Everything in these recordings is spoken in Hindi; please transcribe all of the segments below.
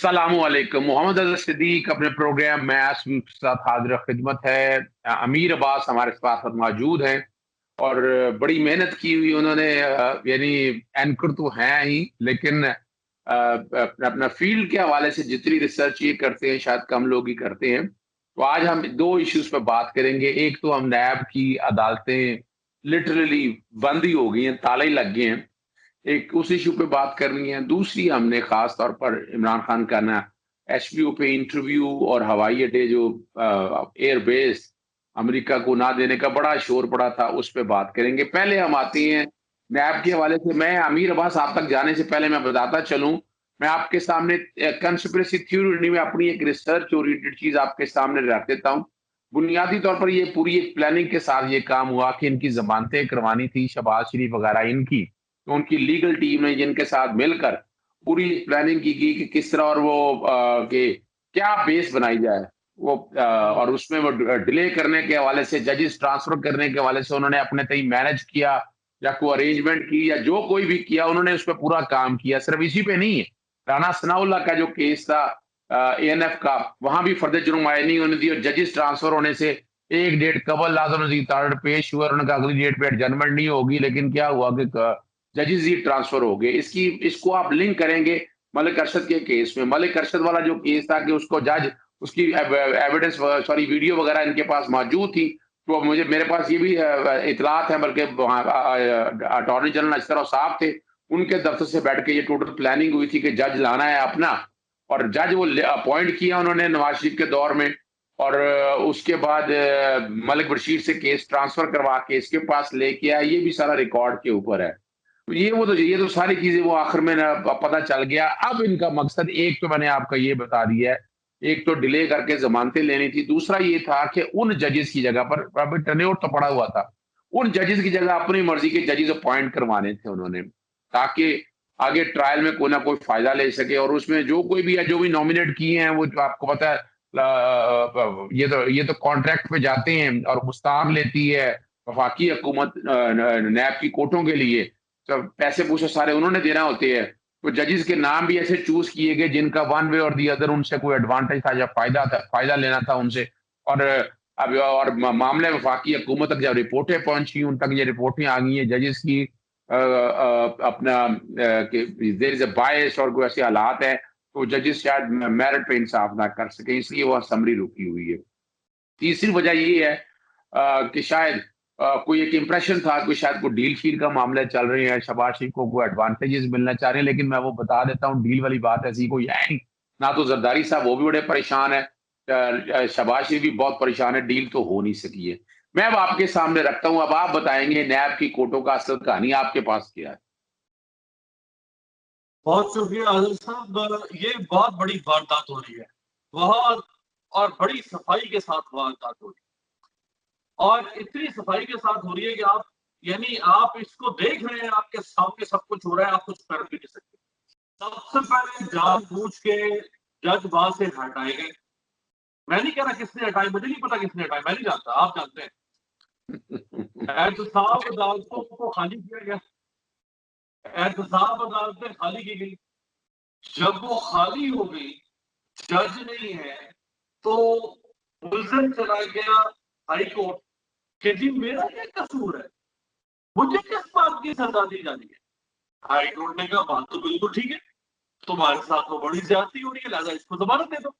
अस्सलामुअलैकुम। मोहम्मद अज़हर सिद्दीक अपने प्रोग्राम मैच के साथ हाज़िर खिदमत है। अमीर अब्बास हमारे पास मौजूद हैं और बड़ी मेहनत की हुई उन्होंने। यानी एंकर तो हैं ही, लेकिन अपना अपना फील्ड के हवाले से जितनी रिसर्च ये करते हैं शायद कम लोग ही करते हैं। तो आज हम 2 इश्यूज़ पे बात करेंगे। एक तो हम नैब की अदालतें लिटरली बंद ही हो गई हैं, ताले ही लग गए हैं। एक उस इश्यू पे बात करनी है। दूसरी हमने ख़ास तौर पर इमरान खान का ना एचपीओ पे इंटरव्यू और हवाई अड्डे जो एयर बेस अमेरिका को ना देने का बड़ा शोर पड़ा था, उस पे बात करेंगे। पहले हम आते हैं नैब के हवाले से। मैं अमीर अब्बास आप तक जाने से पहले मैं बताता चलूँ, मैं आपके सामने कंस्पिरेसी थ्योरी नहीं, मैं अपनी एक रिसर्च ओरिएंटेड चीज़ आपके सामने रख देता हूँ। बुनियादी तौर पर ये पूरी एक प्लानिंग के साथ ये काम हुआ कि इनकी ज़मानतें करवानी थी, शहबाज शरीफ वगैरह इनकी। तो उनकी लीगल टीम ने जिनके साथ मिलकर पूरी प्लानिंग की गई कि किस तरह और वो कि क्या बेस बनाई जाए। वो और उसमें वो डिले करने के हवाले से, जजेस ट्रांसफर करने के हवाले से उन्होंने अपने तय मैनेज किया या कोई अरेंजमेंट की या जो कोई भी किया, उन्होंने उस पर पूरा काम किया। सिर्फ इसी पे नहीं है, राना सनाउल्लाह का जो केस था एएनएफ का, वहां भी फर्द जुर्म आयनी होने दी और जजेस ट्रांसफर होने से एक डेट कबल लाजम नजीर तारड़ पेश हुआ। उन्होंने कहा अगली डेट पे एडजमेंट नहीं होगी, लेकिन क्या हुआ कि जजेस ही ट्रांसफर हो गए। इसको आप लिंक करेंगे मलिक अरशद के केस में। मलिक अरशद वाला जो केस था कि उसको जज उसकी एविडेंस सॉरी वीडियो वगैरह इनके पास मौजूद थी। तो मुझे मेरे पास ये भी इतलात है, बल्कि अटॉर्नी जनरल अशरफ साहब थे, उनके दफ्तर से बैठ के ये टोटल प्लानिंग हुई थी कि जज लाना है अपना, और जज वो अपॉइंट किया उन्होंने नवाज शरीफ के दौर में। और उसके बाद मलिक बशीर से केस ट्रांसफर करवा के इसके पास लेके आया। ये भी सारा रिकॉर्ड के ऊपर है। तो ये तो सारी चीजें वो आखिर में ना पता चल गया। अब इनका मकसद एक तो मैंने आपका ये बता दिया है, एक तो डिले करके जमानतें लेनी थी। दूसरा ये था कि उन जजेस की जगह पर, अभी टर्नआउट तो पड़ा हुआ था, उन जजेस की जगह अपनी मर्जी के जजेस अपॉइंट करवाने थे उन्होंने, ताकि आगे ट्रायल में कोई ना कोई फायदा ले सके। और उसमें जो कोई भी है, जो भी नॉमिनेट किए हैं, वो जो आपको पता है ये तो कॉन्ट्रैक्ट पे जाते हैं और मुस्तार लेती है वफाकी हुकूमत नैब की कोर्टों के लिए। तो पैसे पूछो सारे उन्होंने देना होते हैं। तो जजेस के नाम भी ऐसे चूज किए गए जिनका वन वे और दी अदर उनसे कोई एडवांटेज था या फायदा लेना था उनसे। और अब और मामले वफाकी हुकूमत तक जब रिपोर्टें पहुंची, उन तक ये रिपोर्टें आ गई हैं जजेस की अपना देयर इज अ बायस और कोई ऐसे हालात है, तो जजेस शायद मेरिट पे इंसाफ ना कर सके, इसलिए वो असम्बली रुकी हुई है। तीसरी वजह ये है कि शायद कोई एक इंप्रेशन था कि शायद कोई डील शील का मामला चल रहे हैं, शहबाज शरीफ को कोई एडवांटेजेस मिलना चाह रहे हैं। लेकिन मैं वो बता देता हूँ, डील वाली बात ऐसी कोई है नहीं। ना तो जरदारी साहब वो भी बड़े परेशान है, शहबाज शरीफ भी बहुत परेशान है, डील तो हो नहीं सकी है। मैं अब आपके सामने रखता हूँ, अब आप बताएंगे नैब की कोर्टों का असल कहानी आपके पास क्या है। बहुत शुक्रिया आदिल साहब। ये बहुत बड़ी वारदात हो रही है, बहुत और बड़ी सफाई के साथ वारदात हो रही है, और इतनी सफाई के साथ हो रही है कि आप यानी आप इसको देख रहे हैं, आपके सामने सब कुछ हो रहा है, आप कुछ कर भी नहीं सकते। सबसे पहले जानबूझ के जज वहां से हटाए गए। मैं नहीं कह रहा किसने हटाए, मुझे नहीं पता किसने हटाए, मैं नहीं जानता, आप जानते हैं। एहतसाब अदालतों को खाली किया गया, एहतसाब अदालतें खाली की गई। जब वो खाली हो गई, जज नहीं है, तो मुलजिम चला गया हाई कोर्ट कि जी मेरा क्या कसूर है, मुझे किस बात की सजा दी जानी है। हाई कोर्ट ने कहा बात तो बिल्कुल ठीक है, तुम्हारे साथ तो बड़ी ज्यादती हो रही है, लिहाजा इसको जमानत दे दो।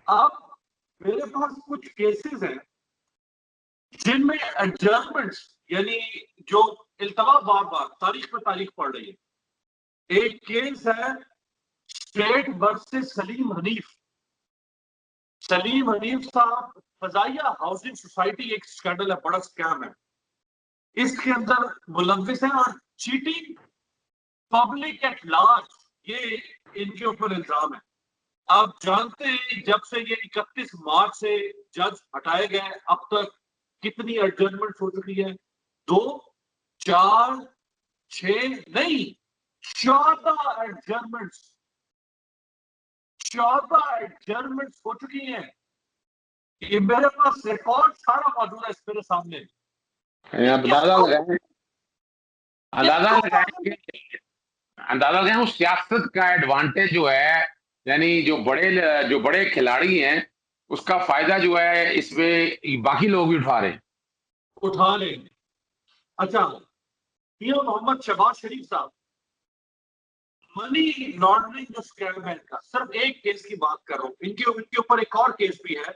अब मेरे पास कुछ केसेस हैं जिनमें एडजस्टमेंट्स, यानी जो इल्तवा बार बार तारीख पर तारीख पड़ रही है। एक केस है स्टेट वर्सेस सलीम हनीफ। सलीम हनीफ साहब, फजाइया हाउसिंग सोसाइटी एक स्कैंडल है, बड़ा स्कैम है। इसके अंदर मुलविस है और चीटिंग पब्लिक एट लार्ज, ये इनके ऊपर इल्जाम है। आप जानते हैं जब से ये 31 मार्च से जज हटाए गए अब तक कितनी एडजमेंट हो चुकी है? 2, 4, 6 नहीं, 14 एडजमेंट, 14 एडजमेंट हो चुकी हैं। ये मेरे पास रिकॉर्ड सारा मौजूद है इस मेरे सामने। अंदाजा लगाएं, अंदाजा लगाएंगे, अंदाजा लगाएं उस सियासत का एडवांटेज जो है यानी जो बड़े खिलाड़ी हैं, उसका फायदा जो है इसमें बाकी लोग भी उठा रहे हैं। उठा लेंगे। अच्छा, मियां मोहम्मद शहबाज शरीफ साहब, मनी लॉन्ड्रिंग जो स्कैम है इनका, सिर्फ एक केस की बात कर रहा हूँ, इनके ऊपर एक और केस भी है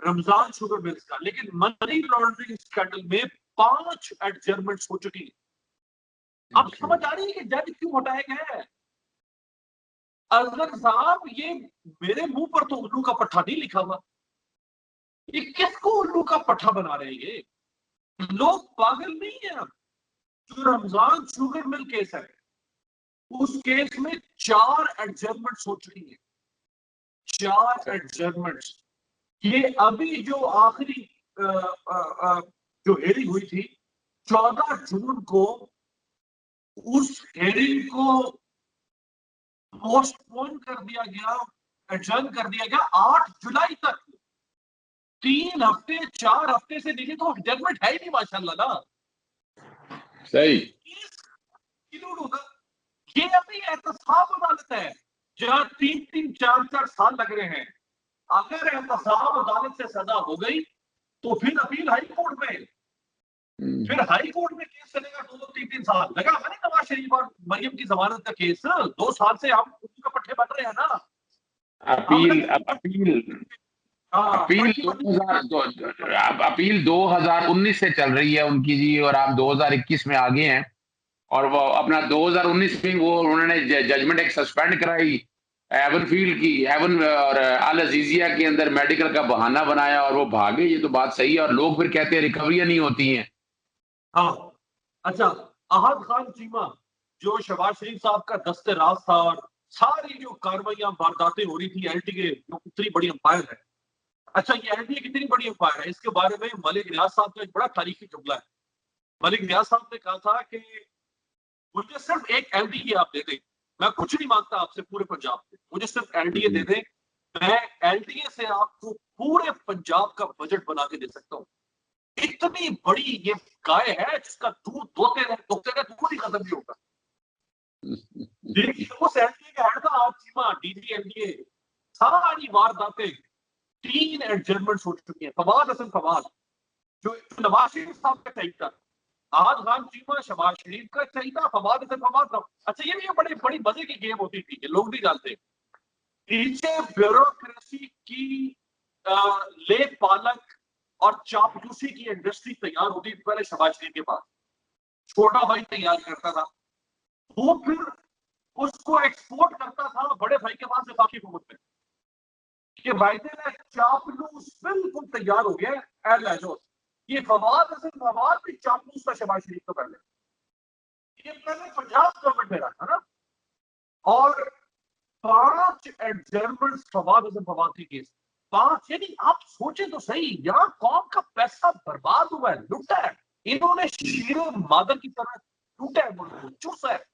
रमजान शुगर मिल्स का, लेकिन मनी लॉन्ड्रिंग स्कैंडल में 5 एडजर्मेंट्स हो चुकी है। अब अच्छा। समझ आ रही है कि जज क्यों हटाए गए हैं। अजहर साहब, ये मेरे मुंह पर तो उल्लू का पट्टा नहीं लिखा हुआ, ये किसको उल्लू का पट्टा बना रहे हैं ये लोग, पागल नहीं है। अब जो रमजान शुगर मिल केस है, उस केस में 4 एडजर्मेंट्स हो चुकी है, 4 एडजर्मेंट्स। ये अभी जो आखिरी जो हेयरिंग हुई थी 14 जून को, उस हेयरिंग को पोस्टपोन कर दिया गया, एडजर्न कर दिया गया 8 जुलाई तक। 3 हफ्ते 4 हफ्ते से नीचे तो एडजर्नमेंट है ही नहीं माशाल्लाह ना। सही। होगा ये अभी एहतसाब अदालत है, जहां 3 3 4 4 साल लग रहे हैं। अगर एहतसाब अदालत से सजा हो गई तो फिर अपील हाई कोर्ट में, फिर हाई कोर्ट में केस चलेगा 2 2 3 3 साल। लगा हमारे नवाज शरीफ और मरियम की जमानत का केस 2 साल से हम उनका पट्टे बन रहे हैं ना। अपील हमने अब अपील हाँ अपील पट्टी बन। 2000 अब अपील 2019 से चल रही है उनकी जी, और आप 2021 में आगे हैं। और वो अपना 2019 में वो उन्होंने जजमेंट एक सस्पेंड कराई एवन फील्ड की, एवन और अल अजीजिया के अंदर मेडिकल का बहाना बनाया और वो भागे। ये तो बात सही है, और लोग फिर कहते हैं रिकवरियां नहीं होती हैं। हाँ, अच्छा, अहद खान चीमा, जो शहबाज शरीफ साहब का दस्ते राज था, और सारी जो कार्रवाइयां वारदातें हो रही थी एलटीए, जो कितनी बड़ी अंपायर है। अच्छा, ये एलटीए कितनी बड़ी अंपायर है, इसके बारे में मलिक रियाज साहब का एक बड़ा तारीखी जुमला है। मलिक रियाज साहब ने कहा था कि मुझे सिर्फ एक एलडीए आप दे दें, मैं कुछ नहीं मांगता आपसे पूरे पंजाब से, मुझे सिर्फ एलडीए दे दें, मैं एलडीए से आपको पूरे पंजाब का बजट बना के दे सकता हूँ। इतनी बड़ी ये गाय है जिसका दूध दोते रहे दूध ही खत्म नहीं होगा। देखिए उस एलडीए का हेड था आज चीमा, डीजी एलडीए। सारी वारदातें, 3 एडजर्नमेंट्स हो चुकी हैं। फवाद हसन फवाद, जो नवाज शरीफ साहब का चाहिए, आज खान चीमा शहबाज शरीफ का चाहिए, फवाद हसन फवाद था। अच्छा, ये बड़ी बड़ी मजे की गेम होती थी, ये लोग नहीं जानते। नीचे ब्यूरोक्रेसी की ले पालक और चापलूसी की इंडस्ट्री तैयार होती थी पहले शहबाज शरीफ के पास, छोटा भाई तैयार करता था, वो फिर उसको एक्सपोर्ट करता था बड़े भाई के पास वफाकी हुकूमत में, कि भाई ने चापलूस बिल्कुल तैयार हो गया एल। ये फवाद हसन फवाद भी चापलूस था शहबाज शरीफ तो पहले, ये पहले पंजाब गवर्नमेंट में रहा था ना। और 5 एडजर्नमेंट्स फवाद हसन फवाद के केस, 5। यानी आप सोचे तो सही, यहाँ कौम का पैसा बर्बाद हुआ है, लुटा है, इन्होंने शीरे मादर की तरह लूटा है, मुल्क को चूसा है।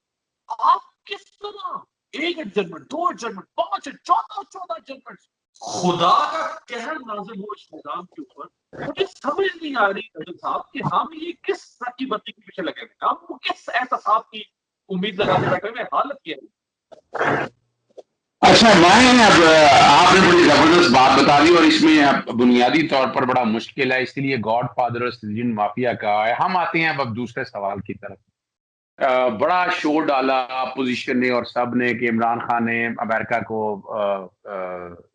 आप किस तरह 1 एडजर्नमेंट, 2 एडजर्नमेंट, 5, 14 एडजर्नमेंट, खुदा का कहर नाजिल हो इस निजाम के ऊपर। मुझे समझ नहीं आ रही अजय साहब कि हम ये किस तरह की बत्ती के पीछे लगे हुए, हम किस एहसास की उम्मीद लगा के बैठे हुए, हालत क्या है। अच्छा, मैं अब आपने बड़ी जबरदस्त बात बता दी, और इसमें अब बुनियादी तौर पर बड़ा मुश्किल है, इसीलिए गॉड फादर और सिटीजन माफिया का है। हम आते हैं अब दूसरे सवाल की तरफ। बड़ा शोर डाला अपोजिशन ने और सब ने कि इमरान खान ने अमेरिका को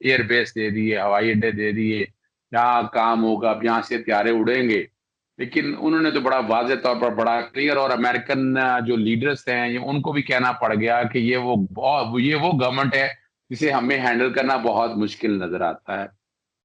एयर बेस दे दिए, हवाई अड्डे दे दिए, जहाँ काम होगा अब यहाँ से हथियारे उड़ेंगे। लेकिन उन्होंने तो बड़ा वाज़ेह तौर पर बड़ा क्लियर, और अमेरिकन जो लीडर्स हैं उनको भी कहना पड़ गया कि ये वो गवर्नमेंट है जिसे हमें हैंडल करना बहुत मुश्किल नजर आता है।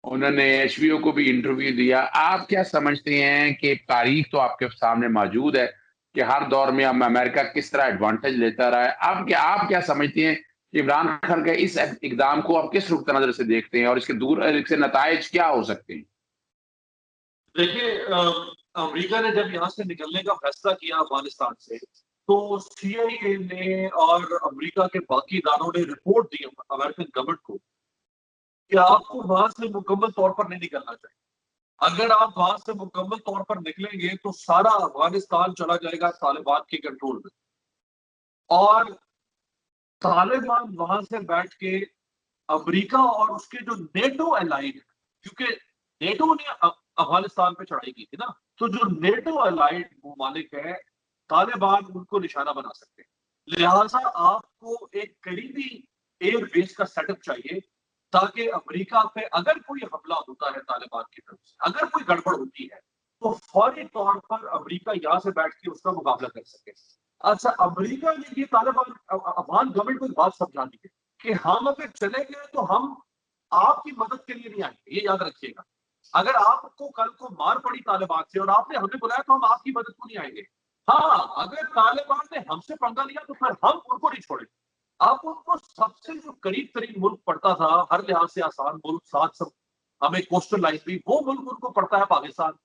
उन्होंने एचबीओ को भी इंटरव्यू दिया। आप क्या समझते हैं कि तारीख तो आपके सामने मौजूद है कि हर दौर में अब अमेरिका किस तरह एडवांटेज लेता रहा है। आप क्या समझते हैं कि इमरान खान के इस इकदाम को आप किस रुख नजर से देखते हैं, और इसके नतायज क्या हो सकते हैं? देखिए, अमेरिका ने जब यहाँ से निकलने का फैसला किया अफगानिस्तान से, तो सीआईए ने और अमेरिका के बाकी इदारों ने रिपोर्ट दी अमेरिकन गवर्नमेंट को कि आपको वहां से मुकम्मल तौर पर नहीं निकलना चाहिए। अगर आप वहां से मुकम्मल तौर पर निकलेंगे तो सारा अफगानिस्तान चला जाएगा तालिबान के कंट्रोल में। और तालिबान वहां से बैठ के अमेरिका और उसके जो नेटो एलाइड, क्योंकि नेटो ने अफगानिस्तान पे चढ़ाई की थी ना, तो जो नेटो अलाइड ममालिक है, तालिबान उनको निशाना बना सकते हैं। लिहाजा आपको एक करीबी एयर बेस का सेटअप चाहिए, ताकि अमेरिका पे अगर कोई हमला होता है तालिबान की तरफ से, अगर कोई गड़बड़ होती है, तो फौरी तौर पर अमेरिका यहाँ से बैठ के उसका मुकाबला कर सके। अच्छा, अमेरिका ने ये तालिबान अफगान गवर्नमेंट को एक बात समझानी है कि हम अगर चले गए तो हम आपकी मदद के लिए नहीं आएंगे, ये याद रखिएगा। अगर आपको कल को मार पड़ी तालिबान से और आपने हमें बुलाया तो हम आपकी मदद को नहीं आएंगे। हाँ, अगर तालिबान ने हमसे पंगा लिया तो फिर हम उनको नहीं छोड़ेंगे। आप उनको सबसे जो करीब तरीन मुल्क पड़ता था, हर लिहाज से आसान मुल्क, साथ सब हमें कोस्टल लाइन भी, वो मुल्क उनको पड़ता है पाकिस्तान।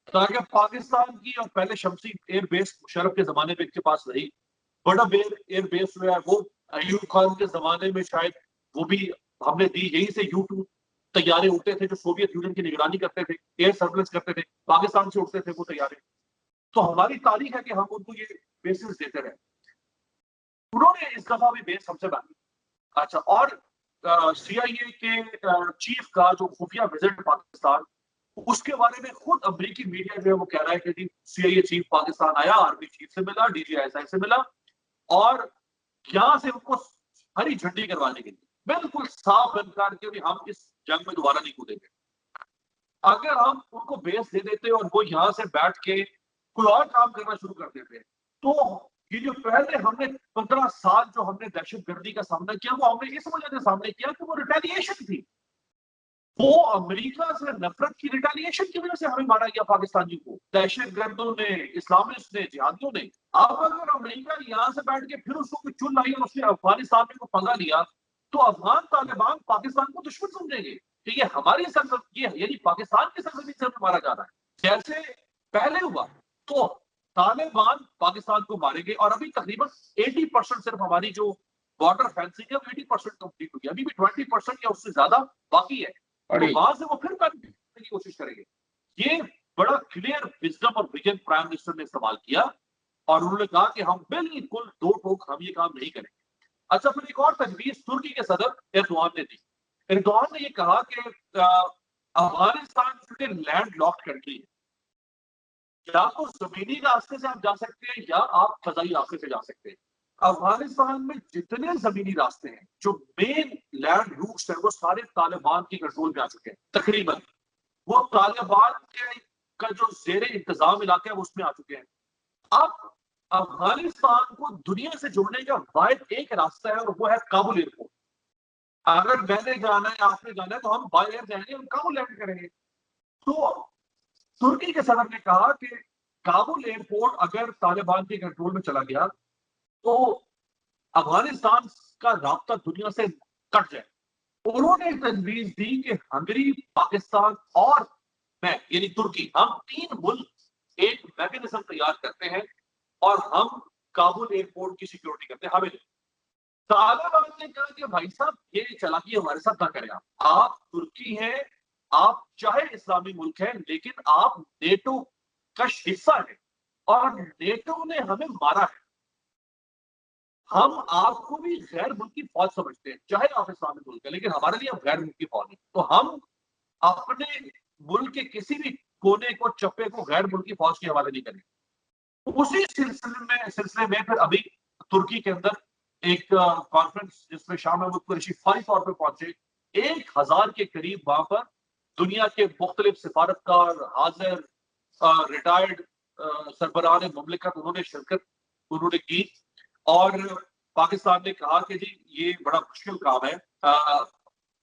ताकि पाकिस्तान की और पहले शमसी एयर बेस मुशर्रफ के जमाने में इनके पास रही, बड़ा बेर एयर बेस जो है वो अयूब खान के जमाने में शायद वो भी हमने दी। यहीं से U-2 तैयारे उड़ते थे जो सोवियत यूनियन की निगरानी करते थे, एयर सर्वेलेंस करते थे, पाकिस्तान से उड़ते थे वो तैयारे। तो हमारी तारीख है कि हम उनको ये बेसिस देते रहे। उन्होंने इस दफा भी बेस हमसे मांगी। अच्छा, और CIA के चीफ का जो खुफिया विजिट पाकिस्तान, उसके बारे में खुद अमेरिकी मीडिया जो है वो कह रहा है कि जी CIA चीफ पाकिस्तान आया, आर्मी चीफ से मिला, DGI से मिला, और यहां से उनको हरी झंडी करवाने के लिए बिल्कुल साफ इनकार किया कि हम इस जंग में दोबारा नहीं कूदेंगे। अगर हम उनको बेस दे देते और वो यहाँ से बैठ के कोई और काम करना शुरू कर देते, तो ये जो पहले हमने 15 साल जो हमने दहशतगर्दी का सामना किया, वो हमने इस वजह से सामने किया कि वो रिटेलिएशन थी। वो अमेरिका से नफरत की रिटेलिएशन की वजह से हमें मारा गया पाकिस्तानियों को, दहशतगर्दों ने, इस्लामिस्ट ने, जिहादियों ने। अब अगर अमेरिका यहाँ से बैठ के फिर उसको कोई चुन लाई और उसने अफगानिस्तान में को पंगा लिया, तो अफगान तालिबान पाकिस्तान को दुश्मन समझेंगे कि ये हमारी सरजमीन, ये यानी पाकिस्तान की सरजमीन से मारा जा रहा है जैसे पहले हुआ। तो तालिबान पाकिस्तान को मारेंगे, और अभी तकरीबन 80% सिर्फ हमारी जो बॉर्डर फेंसिंग है वो 80% कंप्लीट हुई है, अभी भी 20% या उससे ज्यादा बाकी है। तो वहां से वो फिर करने की कोशिश करेंगे। ये बड़ा क्लियर विजडम और विजन प्राइम मिनिस्टर ने इस्तेमाल किया, और उन्होंने कहा कि हम बिल्कुल दो टोक हम ये काम नहीं करेंगे। अच्छा, फिर एक और तजवीज तुर्की के सदर एर्दोआन ने दी। एर्दोआन ने ये कहा कि अफगानिस्तान लैंड लॉक्ड कंट्री है, या तो जमीनी रास्ते से आप जा सकते हैं या आप फजाई रास्ते से जा सकते हैं। अफगानिस्तान में जितने जमीनी रास्ते हैं, जो मेन लैंड रूट्स हैं, वो सारे तालिबान की कंट्रोल में आ चुके हैं तकरीबन। वो तालिबान के का जो जेरे इंतजाम इलाका है उसमें आ चुके हैं। अब अफगानिस्तान को दुनिया से जोड़ने का वाहिद एक रास्ता है, और वो है काबुल एयरपोर्ट। अगर मैंने जाना है, आपने जाना है, तो हम बाय एयर जाएंगे, हम काबुल लैंड करेंगे। तो तुर्की के सदर ने कहा कि काबुल एयरपोर्ट अगर तालिबान के कंट्रोल में चला गया, तो अफगानिस्तान का राब्ता दुनिया से कट जाए। उन्होंने तजवीज दी कि हंगरी, पाकिस्तान और मैं यानी तुर्की, हम 3 मुल्क एक मैकेनिज्म तैयार करते हैं और हम काबुल एयरपोर्ट की सिक्योरिटी करते हैं। हमें तालिबान ने कहा कि भाई साहब ये चालाकी हमारे साथ ना करें, आप तुर्की हैं, आप चाहे इस्लामी मुल्क है, लेकिन आप नेटो का हिस्सा है, और नेटो ने हमें मारा है। हम आपको भी गैर मुल्की फौज समझते हैं, चाहे आप इस्लामी मुल्क है, लेकिन हमारे लिए आप गैर मुल्की फौज है। तो हम अपने मुल्क के किसी भी कोने को, चप्पे को गैर मुल्की फौज के हवाले नहीं करेंगे। उसी सिलसिले में फिर अभी तुर्की के अंदर एक कॉन्फ्रेंस, जिसमें शाह महमूद कुरैशी फौरी तौर पर पहुंचे। 1000 के करीब वहां पर दुनिया के मुख्तलिफ सिफारतकार, हाजिर, रिटायर्ड सरबराह मुमलिकत, उन्होंने शिरकत उन्होंने की। और पाकिस्तान ने कहा कि जी ये बड़ा मुश्किल काम है,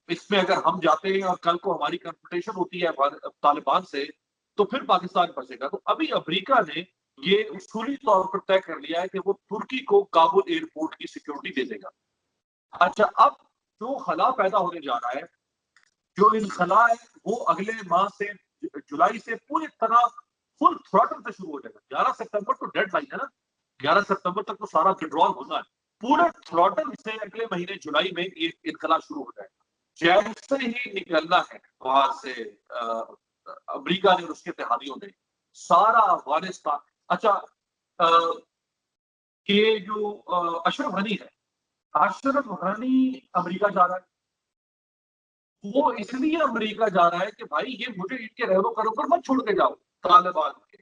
इसमें अगर हम जाते हैं और कल को हमारी कंफ्रंटेशन होती है तालिबान से, तो फिर पाकिस्तान फंसेगा। तो अभी अमेरिका ने ये उसूली तौर पर तय कर लिया है कि वो तुर्की को काबुल एयरपोर्ट की सिक्योरिटी दे देगा। अच्छा, अब जो खला पैदा होने जा रहा है, जो इनखला है, वो अगले माह से, जुलाई से पूरी तरह फुल थ्रॉटल पे शुरू हो जाएगा। 11 सितंबर तो डेडलाइन है ना, 11 सितंबर तक तो सारा विड्रॉल होना है। पूरे थ्रॉटल से अगले महीने जुलाई में ये इनकला शुरू हो जाएगा। जैसे ही निकलना है वहां से अमेरिका ने और उसके इत्तेहादियों ने सारा अफगानिस्तान। अच्छा, ये जो अशरफ गनी है, अशरफ गनी अमेरिका जा रहा है। वो इसलिए अमेरिका जा रहा है कि भाई ये मुझे इनके रहनो करो पर मत छोड़ के जाओ तालिबान के,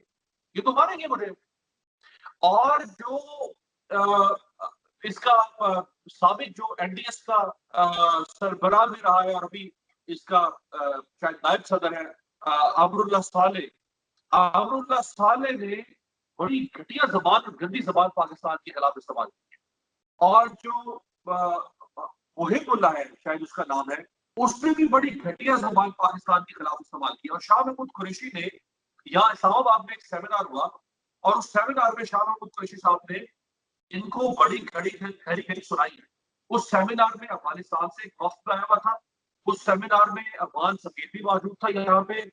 ये तो मारेंगे मुझे। और जो इसका साबिक जो एनडीएस का सरबराह भी रहा है और अभी इसका शायद नायब सदर है अमरुल्लाह साले ने बड़ी घटिया जबान, गंदी जबान पाकिस्तान के खिलाफ इस्तेमाल की। और जो मुहिबुल्लाह है, शायद उसका नाम है, उसने भी बड़ी घटिया जबान पाकिस्तान के खिलाफ इस्तेमाल की। और शाह महमूद कुरैशी ने यहाँ इस्लामाबाद में एक सेमिनार हुआ और उस सेमिनार में शाह महमूद कुरैशी साहब ने इनको बड़ी खरी खरी सुनाई है। उस सेमिनार में अफगानिस्तान से एक वफ्द आया हुआ था, उस सेमिनार में अफगान सफीर भी मौजूद था यहाँ पे,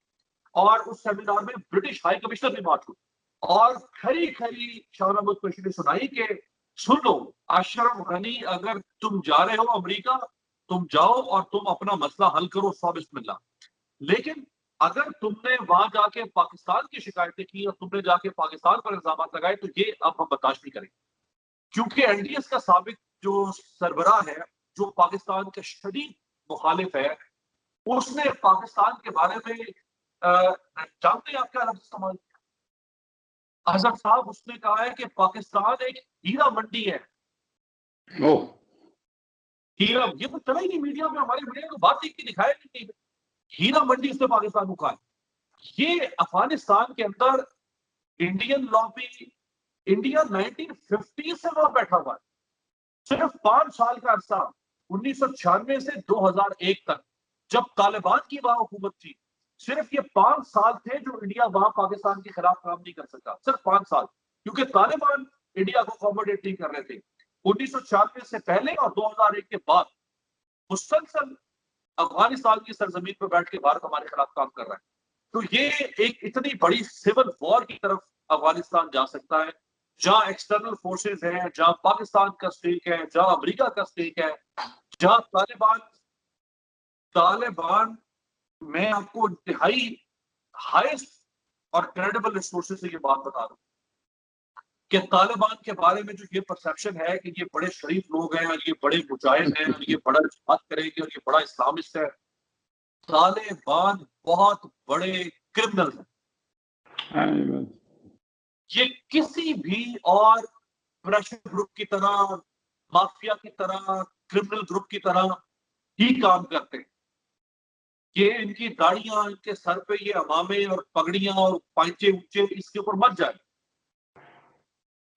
और उस सेमिनार में ब्रिटिश हाई कमिश्नर भी मौजूद। और खरी खरी शाह महमूद कुरैशी ने सुनाई कि सुन लो अशरफ गनी, अगर तुम जा रहे हो अमेरिका, तुम जाओ और तुम अपना मसला हल करो, सौ बिस्मिल्लाह। लेकिन अगर तुमने वहां जाके पाकिस्तान की शिकायतें की और तुमने जाके पाकिस्तान पर इल्जाम लगाए तो ये अब हम बर्दाश्त नहीं करेंगे। क्योंकि एनडीएस का साबिक जो सरबराह है, जो पाकिस्तान के शदीद मुखालिफ है, उसने पाकिस्तान के बारे में जानते हैं आप क्या लफ्ज इस्तेमाल किया? अजहर साहब, उसने कहा है कि पाकिस्तान एक हीरा मंडी है। हीरा, ये तो चला ही नहीं मीडिया में, हमारे मीडिया को बात ही दिखाया नहीं। हीरा मंडी उसने पाकिस्तान को कहा। ये अफगानिस्तान के अंदर इंडियन लॉबी, इंडिया 1950 से वहां बैठा हुआ है। सिर्फ 5 साल का अरसा, 1996 से 2001 तक, जब तालिबान की वहां हुकूमत थी, सिर्फ ये 5 साल थे जो इंडिया वहां पाकिस्तान के खिलाफ काम नहीं कर सका। सिर्फ 5 साल, क्योंकि तालिबान इंडिया को अकोमोडेट नहीं कर रहे थे। 1996 से पहले और 2001 के बाद मुसलसल अफगानिस्तान की सरजमीन पर बैठ के भारत हमारे खिलाफ काम कर रहा है। तो ये एक इतनी बड़ी सिविल वॉर की तरफ अफगानिस्तान जा सकता है, जहां एक्सटर्नल फोर्सेस हैं, जहां पाकिस्तान का स्टेक है, जहां अमेरिका का स्टेक है, जहां तालिबान मैं आपको इंतहाई हाईएस्ट और क्रेडिबल रिसोर्सेज से ये बात बता रहा हूं कि तालिबान के बारे में जो ये परसेप्शन है कि ये बड़े शरीफ लोग हैं और ये बड़े मुजाहिद हैं और ये बड़ा जिहाद करेंगे और ये बड़ा इस्लामिस्ट है, तालिबान बहुत बड़े क्रिमिनल हैं। ये किसी भी और प्रेशर ग्रुप की तरह, माफिया की तरह, क्रिमिनल ग्रुप की तरह ही काम करते हैं। ये इनकी दाढ़ियां, इनके सर पे ये अमामे और पगड़ियां और पांचे ऊंचे इसके ऊपर मत जाए।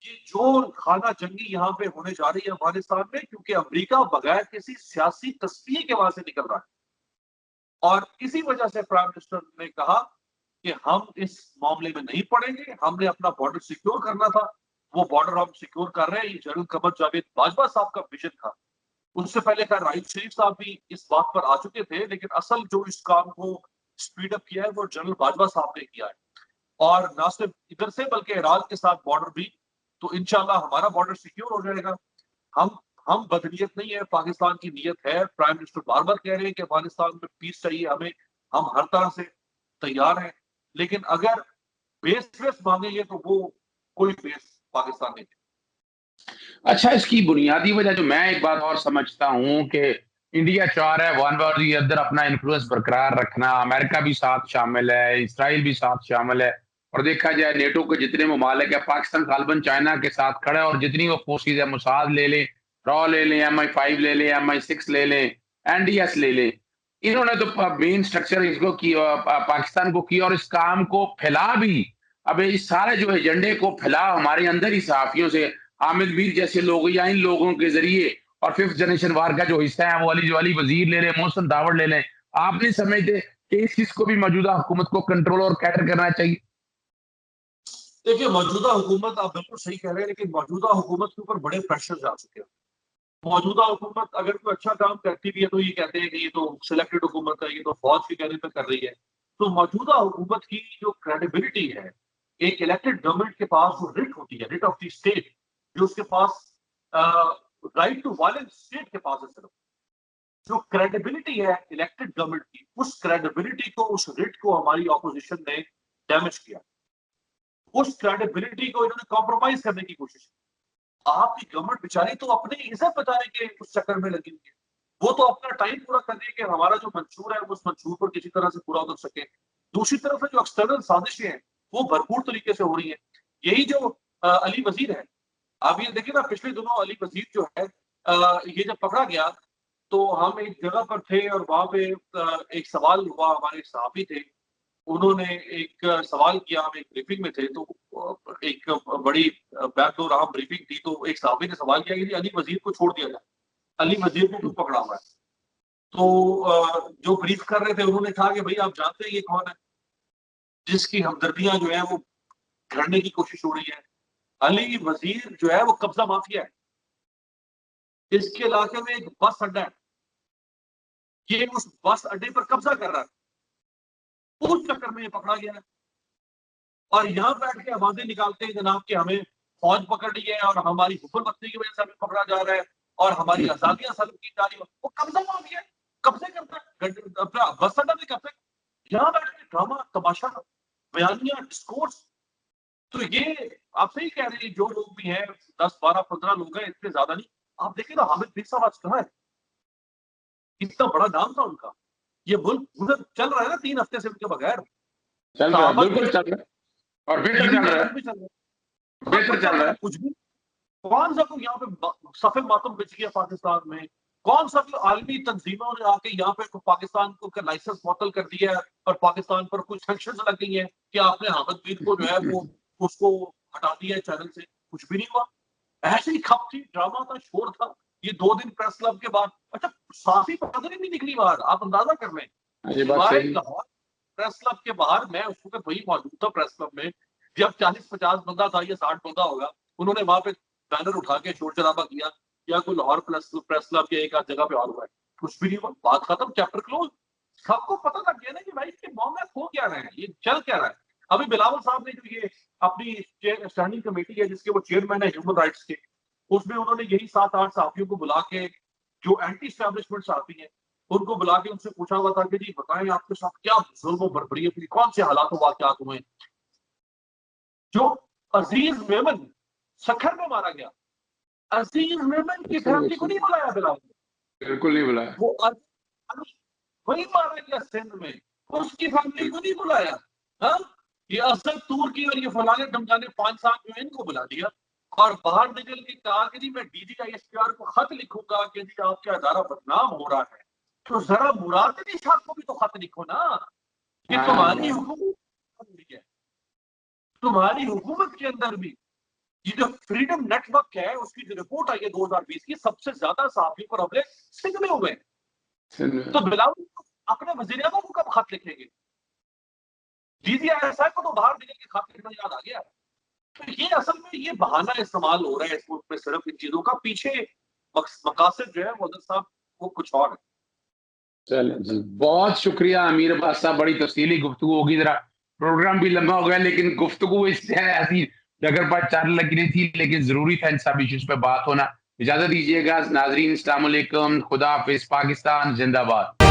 ये जो खाना जंगी यहाँ पे होने जा रही है अफगानिस्तान में, क्योंकि अमेरिका बगैर किसी सियासी तस्वीर के वहां से निकल रहा है। और इसी वजह से प्राइम मिनिस्टर ने कहा कि हम इस मामले में नहीं पड़ेंगे, हमने अपना बॉर्डर सिक्योर करना था, वो बॉर्डर हम सिक्योर कर रहे हैं। ये जनरल कमर जावेद बाजवा साहब का विजन था। उससे पहले का राहिल शरीफ साहब भी इस बात पर आ चुके थे, लेकिन असल जो इस काम को स्पीड अप किया है वो जनरल बाजवा साहब ने किया है। और ना सिर्फ इधर से बल्कि ईरान के साथ बॉर्डर भी, तो इंशाल्लाह हमारा बॉर्डर सिक्योर हो जाएगा। हम बदनीयत नहीं है, पाकिस्तान की नीयत है। प्राइम मिनिस्टर बार बार कह रहे हैं कि अफगानिस्तान में पीस चाहिए हमें, हम हर तरह से तैयार हैं। लेकिन अगर बेस मांगेंगे तो वो कोई बेस पाकिस्तान नहीं। अच्छा, इसकी बुनियादी वजह जो मैं एक बात और समझता हूं कि इंडिया चाह रहा है वन वर्ल्ड के अंदर अपना इन्फ्लुएंस बरकरार रखना, अमेरिका भी साथ शामिल है, इसराइल भी साथ शामिल है, और देखा जाए नेटो के जितने ममालिक है, पाकिस्तान गालबन चाइना के साथ खड़ा है, और जितनी वो फोर्सेज है, मुसाद ले लें, रॉ ले लें, MI5 ले लें, MI6 ले लें, NDS ले लें, इन्होंने तो मेन स्ट्रक्चर इसको किया, पाकिस्तान को किया, और इस काम को फैला भी। अब इस सारे जो एजेंडे को फैला हमारे अंदर ही सहाफियों से, हामिद मीर जैसे लोग या इन लोगों के जरिए, और 5th जनरेशन वार का जो हिस्सा है वो अली वजीर ले लें, मोहसिन दावड़ ले लें, आप नहीं समझते कि इस चीज को भी मौजूदा हुकूमत को कंट्रोल और कैटर करना चाहिए? देखिए, मौजूदा हुकूमत, आप बिल्कुल सही कह रहे हैं, लेकिन मौजूदा हुकूमत के ऊपर बड़े प्रेशर जा चुके हैं। मौजूदा हुकूमत अगर कोई अच्छा काम करती भी है तो ये कहते हैं कि ये तो सिलेक्टेड हुकूमत है, ये तो फौज के कहने पे कर रही है। तो मौजूदा हुकूमत की जो क्रेडिबिलिटी है, एक इलेक्टेड गवर्नमेंट के पास जो रिट होती है, रिट ऑफ द स्टेट, जो उसके पास राइट टू वायलेंस स्टेट के पास है, सिर्फ जो क्रेडिबिलिटी है इलेक्टेड गवर्नमेंट की, उस क्रेडिबिलिटी को, उस रिट को हमारी ऑपोजिशन ने डैमेज किया। उस क्रेडिबिलिटी को इन्होंने कॉम्प्रोमाइज करने की कोशिश की। आपकी गवर्नमेंट बेचारी तो अपनी इज्जत बचाने के उस चक्कर में लगी हुई है। वो तो अपना टाइम पूरा कर रही है कि हमारा जो मंशूर है वो उस मंशूर पर किसी तरह से पूरा उतर सके। दूसरी तरफ से जो एक्सटर्नल साजिशें हैं वो भरपूर तरीके से हो रही है। यही जो अली वजीर है, आप ये देखिए ना, पिछले दिनों अली वजीर जो है ये जब पकड़ा गया तो हम एक जगह पर थे और वहां पे एक सवाल हुआ, हमारे सहाफी थे, उन्होंने एक सवाल किया, हम एक ब्रीफिंग में थे तो एक बड़ी बैकडोर आम ब्रीफिंग थी, तो एक सहाफी ने सवाल किया कि अली वजीर को छोड़ दिया जाए, अली वजीर को क्यों पकड़ा हुआ है? तो जो ब्रीफ कर रहे थे उन्होंने कहा कि भाई आप जानते हैं ये कौन है जिसकी हमदर्दियां जो है वो करने की कोशिश हो रही है। अली वजीर जो है वो कब्जा माफिया है, इसके इलाके में एक बस अड्डा है, ये उस बस अड्डे पर कब्जा कर रहा है, उस चक्कर में ये पकड़ा गया है। और यहाँ बैठ के आवाजें निकालते हैं जनाब कि हमें फौज पकड़ ली है और हमारी हुकूमत की वजह से हमें पकड़ा जा रहा है और हमारी आजादियां सल्ब की जा रही है। वो कब्जा माफिया है, कब्जे करता है अपना बस अड्डा भी कब्जे। यहाँ बैठ के ड्रामा, तमाशा, बयानिया, डिस्कोर्स। तो ये आप सही कह रहे हैं, जो लोग भी हैं 10, 12, 15 लोग हैं, इतने ज्यादा नहीं। आप देखिए ना, हामिद बिन साहब आज कहाँ है? कितना बड़ा नाम था उनका। ये मुल्क उधर चल रहा है ना 3 हफ्ते से उनके बगैर। चल रहा है, सहाबत बिल्कुल भी चल रहा है और बेहतर टीवी चल रहा है, चैनल भी चल रहे हैं, सब बेहतर कुछ चल चल रहा रहा है। है। कुछ भी कौन सा कोई यहाँ पे सफे मातम बिछ गया पाकिस्तान में? कौन सा कोई आलमी तंजीमों ने आके यहाँ पे पाकिस्तान को लाइसेंस मुअत्तल कर दिया है और पाकिस्तान पर कुछ सैंक्शन लग गई है कि आपने हामिद बीन को जो है वो उसको हटा दिया है चैनल से? कुछ भी नहीं हुआ। ऐसे ही खप थी, ड्रामा था, शोर था। ये 2 दिन प्रेस क्लब के बाद, अच्छा, साफी पता नहीं निकली बाहर, आप अंदाजा कर लें। ये बात सिवाय सही। लाहौर प्रेस क्लब के बाहर, मैं उस वक्त वही मौजूद था प्रेस क्लब में, जब 40-50 बंदा था, ये 60 बंदा होगा, उन्होंने वहां पे बैनर उठा के शोर शराबा किया या कोई लाहौर प्रेस क्लब के एक आध जगह पे और हुआ है। कुछ भी नहीं हुआ, बात खत्म, चैप्टर क्लोज। सबको पता लग गया ना कि भाई इसके मामला हो क्या रहे हैं, ये चल क्या रहा है। अभी बिलावल साहब ने जो ये अपनी स्टैंडिंग कमेटी है जिसके वो चेयरमैन है ह्यूमन राइट्स के, उसमें उन्होंने यही 7-8 साथियों को बुला के, जो एंटी स्टैब्लिशमेंट साथी हैं, उनको बुला के उनसे पूछा हुआ था कि जी बताएं आपके साथ क्या जुल्म बर्बरियत हुई, कौन से हालात वाकयात हुए। जो अजीज मेमन सखर में मारा गया, अजीज मेमन की फैमिली को नहीं बुलाया बिलावल, बिल्कुल नहीं बुलाया। वो वही मारा गया सिंध में, उसकी फैमिली को नहीं बुलाया। हाँ, ये असद तुर्की और ये फलाने ढमकाने 5 साल जो इनको बुला दिया और बाहर निकल के कहा कि जी मैं DGISPR को खत लिखूंगा कि जी आपका अदारा बदनाम हो रहा है। तो जरा मुराद अली शाह को भी तो खत लिखो ना कि तुम्हारी हाँ, हुकूमत है, तुम्हारी हुकूमत के अंदर भी ये जो फ्रीडम नेटवर्क है उसकी जो रिपोर्ट आई है 2020 की, सबसे ज्यादा सहाफी पर हमले सिंध में हुए। तो बिलावल अपने वजीर आज़म को कब खत लिखेंगे? DGISI को तो बाहर निकल के खत लिखना याद आ गया। तो ये असल में ये बहाना इस्तेमाल हो रहा है इस मुल्क में सिर्फ इन चीजों का, पीछे मकासद जो है मोदी साहब वो कुछ और है। चले जी, बहुत शुक्रिया अमीर अब्बास साहब, बड़ी तफसीली गुफ्तगू होगी। जरा प्रोग्राम भी लंबा हो गया लेकिन गुफ्तगू इस ऐसी डगर पर चाल लग रही थी, लेकिन जरूरी था इन सब इश्यूज पे बात होना। इजाजत दीजिएगा नाजरीन, अस्सलाम वालेकुम, खुदा हाफिज, पाकिस्तान जिंदाबाद।